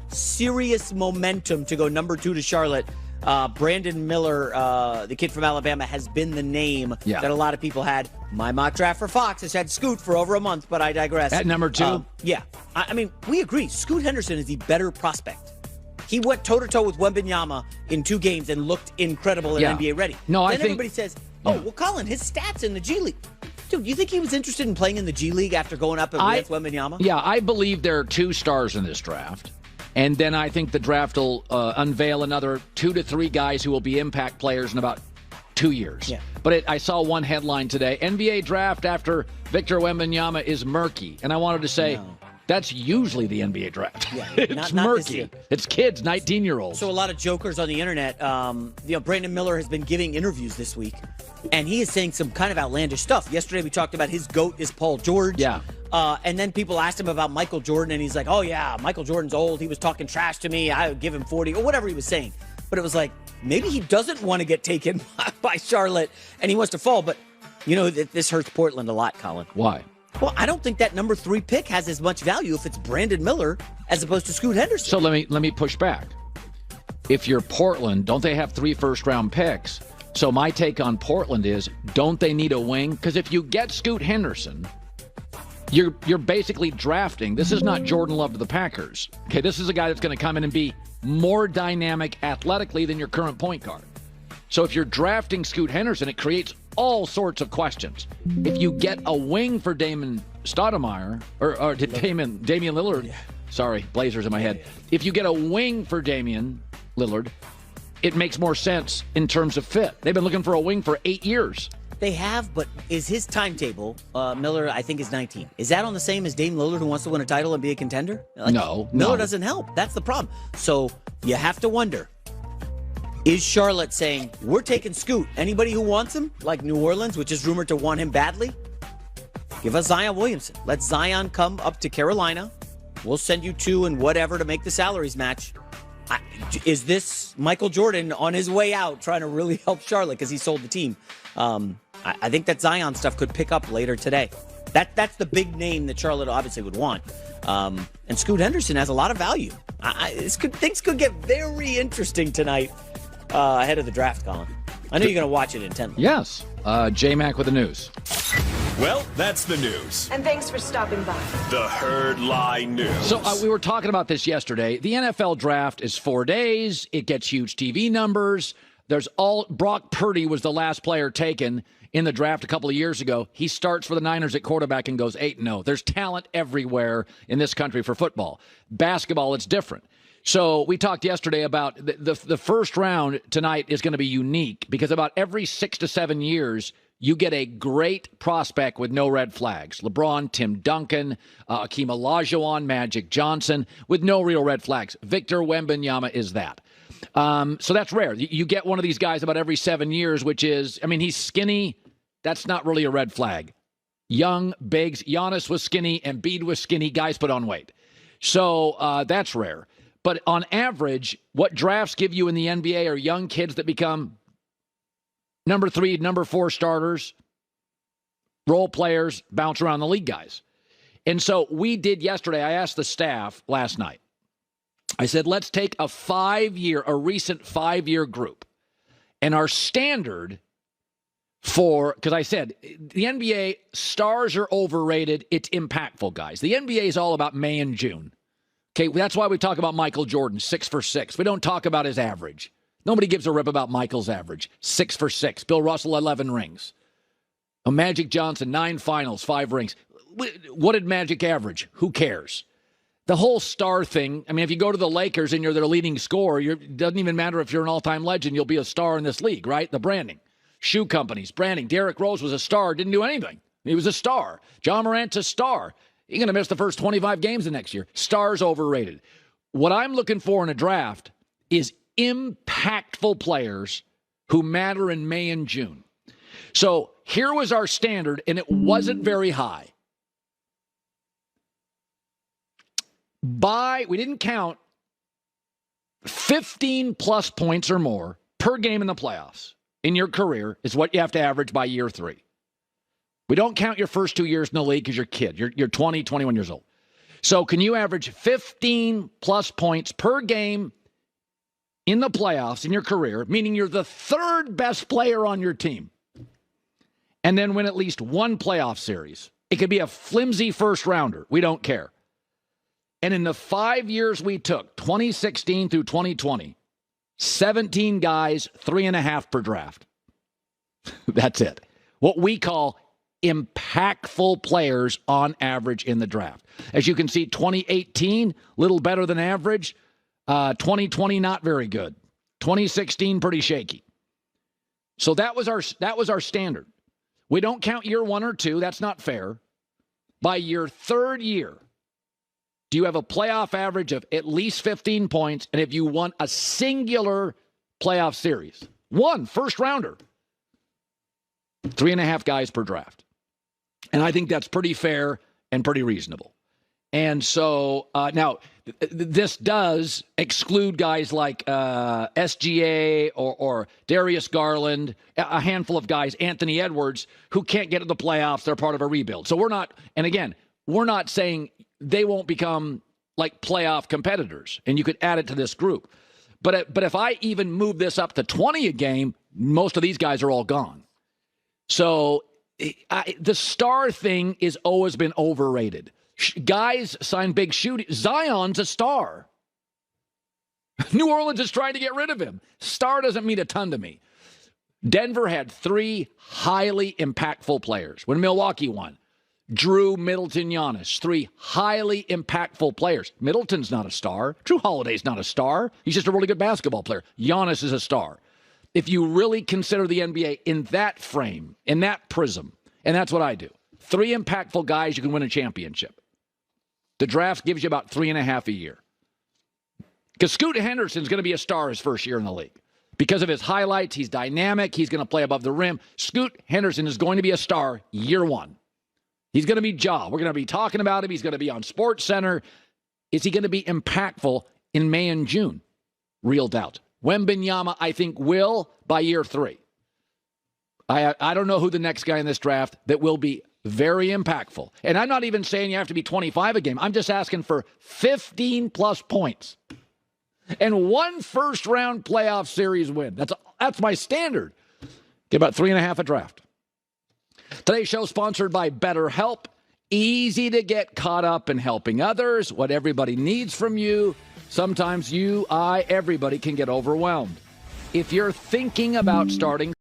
serious momentum to go number 2 to Charlotte. Brandon Miller, the kid from Alabama, has been the name that a lot of people had. My mock draft for Fox has had Scoot for over a month, but I digress. At number 2? I mean, we agree. Scoot Henderson is the better prospect. He went toe-to-toe with Wembanyama in 2 games and looked incredible and NBA ready. No, then everybody says, well, Colin, his stats in the G League. Dude, you think he was interested in playing in the G League after going up against Wembanyama? Yeah, I believe there are 2 stars in this draft. And then I think the draft will unveil another 2 to 3 guys who will be impact players in about 2 years. Yeah. But I saw one headline today, NBA draft after Victor Wembanyama is murky. And I wanted to say, that's usually the NBA draft. Yeah, it's not murky. this year. It's kids, 19-year-olds. So a lot of jokers on the internet. Brandon Miller has been giving interviews this week, and he is saying some kind of outlandish stuff. Yesterday we talked about his GOAT is Paul George. Yeah. And then people asked him about Michael Jordan, and he's like, oh, yeah, Michael Jordan's old. He was talking trash to me. I would give him 40, or whatever he was saying. But it was like, maybe he doesn't want to get taken by Charlotte, and he wants to fall. But, this hurts Portland a lot, Colin. Why? Well, I don't think that number 3 pick has as much value if it's Brandon Miller as opposed to Scoot Henderson. So let me push back. If you're Portland, don't they have 3 first-round picks? So my take on Portland is, don't they need a wing? Because if you get Scoot Henderson, you're basically drafting. This is not Jordan Love to the Packers. Okay, this is a guy that's going to come in and be more dynamic athletically than your current point guard. So if you're drafting Scoot Henderson, it creates all sorts of questions. If you get a wing for Damon Stoudemire, or Damian Lillard, sorry, Blazers in my head. If you get a wing for Damian Lillard, it makes more sense in terms of fit. They've been looking for a wing for 8 years. They have, but is his timetable, Miller, I think, is 19. Is that on the same as Dame Lillard, who wants to win a title and be a contender? No. Miller doesn't help. That's the problem. So you have to wonder, is Charlotte saying, we're taking Scoot? Anybody who wants him, like New Orleans, which is rumored to want him badly, give us Zion Williamson. Let Zion come up to Carolina. We'll send you 2 and whatever to make the salaries match. Is this Michael Jordan on his way out trying to really help Charlotte because he sold the team? I think that Zion stuff could pick up later today. That's the big name that Charlotte obviously would want. And Scoot Henderson has a lot of value. Things could get very interesting tonight ahead of the draft, Colin. I know you're going to watch it intently. Yes. J-Mac with the news. Well, that's the news. And thanks for stopping by. The Herd Lie News. So we were talking about this yesterday. The NFL draft is 4 days. It gets huge TV numbers. Brock Purdy was the last player taken in the draft a couple of years ago. He starts for the Niners at quarterback and goes 8-0. There's talent everywhere in this country for football. Basketball, it's different. So we talked yesterday about the first round tonight is going to be unique because about every 6 to 7 years, you get a great prospect with no red flags. LeBron, Tim Duncan, Akeem Olajuwon, Magic Johnson, with no real red flags. Victor Wembanyama is that. So that's rare. You get one of these guys about every 7 years, which is, he's skinny. That's not really a red flag. Young, bigs. Giannis was skinny, Embiid was skinny. Guys put on weight. So that's rare. But on average, what drafts give you in the NBA are young kids that become number 3, number 4 starters, role players, bounce around the league guys. And so we did yesterday, I asked the staff last night, I said, let's take a recent 5-year group. And our standard because I said, the NBA stars are overrated. It's impactful, guys. The NBA is all about May and June. Okay, that's why we talk about Michael Jordan, 6 for 6. We don't talk about his average. Nobody gives a rip about Michael's average. 6 for 6. Bill Russell, 11 rings. Magic Johnson, 9 finals, 5 rings. What did Magic average? Who cares? The whole star thing, if you go to the Lakers and you're their leading scorer, it doesn't even matter if you're an all-time legend, you'll be a star in this league, right? The branding. Shoe companies, branding. Derrick Rose was a star, didn't do anything. He was a star. John Morant's a star. He's going to miss the first 25 games the next year. Stars overrated. What I'm looking for in a draft is impactful players who matter in May and June. So here was our standard, and it wasn't very high. We didn't count 15 plus points or more per game in the playoffs in your career is what you have to average by year 3. We don't count your first 2 years in the league because you're a kid. You're 20, 21 years old. So can you average 15-plus points per game in the playoffs in your career, meaning you're the third best player on your team, and then win at least one playoff series? It could be a flimsy first rounder. We don't care. And in the 5 years we took, 2016 through 2020, 17 guys, 3.5 per draft. That's it. What we call impactful players on average in the draft. As you can see, 2018, little better than average. 2020, not very good. 2016, pretty shaky. So that was our standard. We don't count year 1 or 2. That's not fair. By your third year, do you have a playoff average of at least 15 points? And if you won a singular playoff series, one first rounder, 3.5 guys per draft. And I think that's pretty fair and pretty reasonable. And so now this does exclude guys like SGA or Darius Garland, a handful of guys, Anthony Edwards, who can't get to the playoffs. They're part of a rebuild. So we're not saying they won't become like playoff competitors, and you could add it to this group. But if I even move this up to 20 a game, most of these guys are all gone. So the star thing has always been overrated. Guys sign big shooting. Zion's a star. New Orleans is trying to get rid of him. Star doesn't mean a ton to me. Denver had 3 highly impactful players when Milwaukee won. Drew, Middleton, Giannis, 3 highly impactful players. Middleton's not a star. Drew Holiday's not a star. He's just a really good basketball player. Giannis is a star. If you really consider the NBA in that frame, in that prism, and that's what I do, 3 impactful guys, you can win a championship. The draft gives you about 3.5 a year. Because Scoot Henderson's going to be a star his first year in the league. Because of his highlights, he's dynamic. He's going to play above the rim. Scoot Henderson is going to be a star year 1. He's going to be Ja. We're going to be talking about him. He's going to be on Sports Center. Is he going to be impactful in May and June? Real doubt. Wembanyama, I think, will by year 3. I don't know who the next guy in this draft that will be very impactful. And I'm not even saying you have to be 25 a game. I'm just asking for 15-plus points and 1 first-round playoff series win. That's my standard. Get about 3.5 a draft. Today's show sponsored by BetterHelp. Easy to get caught up in helping others, what everybody needs from you. Sometimes everybody can get overwhelmed. If you're thinking about starting